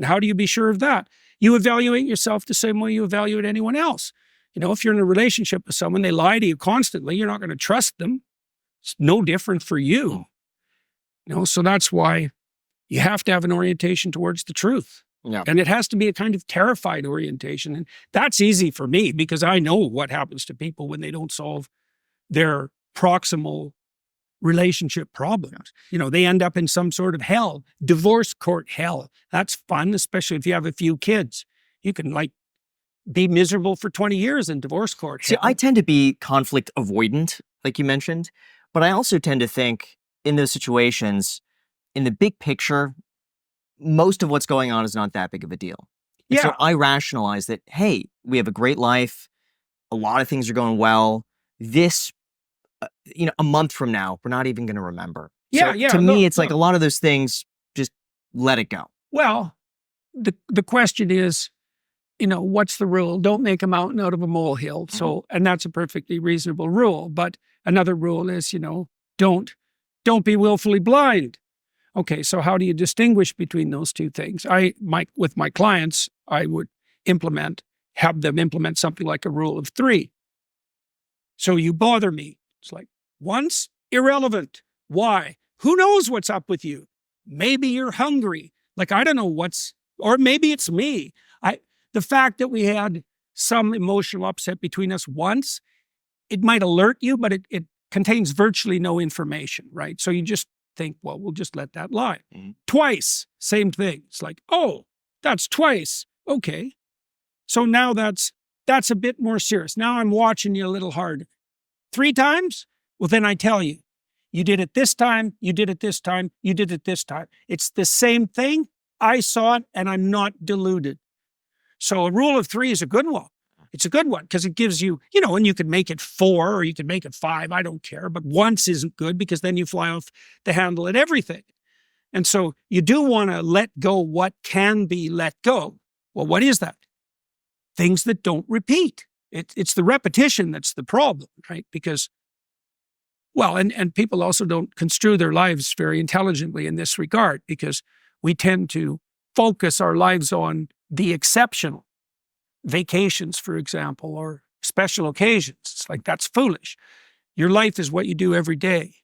And how do you be sure of that? You evaluate yourself the same way you evaluate anyone else. You know, if you're in a relationship with someone, they lie to you constantly, you're not going to trust them. It's no different for you. You know, so that's why you have to have an orientation towards the truth. Yeah. And it has to be a kind of terrified orientation. And that's easy for me because I know what happens to people when they don't solve their proximal relationship problems. You know, they end up in some sort of hell, divorce court hell. That's fun, especially if you have a few kids. You can like be miserable for 20 years in divorce court. See, I tend to be conflict avoidant, like you mentioned, but I also tend to think in those situations, in the big picture, most of what's going on is not that big of a deal. And Yeah. so I rationalize that, hey, we have a great life. A lot of things are going well. This, a month from now, we're not even going to remember. Yeah, So yeah. to me, Look, it's like a lot of those things, just let it go. well, the question is, what's the rule? Don't make a mountain out of a molehill. So, and that's a perfectly reasonable rule. But another rule is, don't be willfully blind. Okay, so how do you distinguish between those two things? With my clients, I would have them implement something like a rule of 3. So you bother me. It's like, once, irrelevant. Why? Who knows what's up with you? Maybe you're hungry. Like, I don't know or maybe it's me. The fact that we had some emotional upset between us once, it might alert you, but it contains virtually no information, right? So you just think, well, we'll just let that lie. Twice, same thing. It's like, oh, that's twice. Okay. So now that's a bit more serious. Now I'm watching you a little harder. 3 times? Well, then I tell you, you did it this time, you did it this time, you did it this time. It's the same thing. I saw it and I'm not deluded. So a rule of 3 is a good one. It's a good one because it gives you, and you can make it 4 or you can make it 5. I don't care. But once isn't good because then you fly off the handle at everything. And so you do want to let go what can be let go. Well, what is that? Things that don't repeat. It's the repetition that's the problem, right? Because, well, and people also don't construe their lives very intelligently in this regard because we tend to focus our lives on the exceptional. Vacations, for example, or special occasions. It's like, that's foolish. Your life is what you do every day.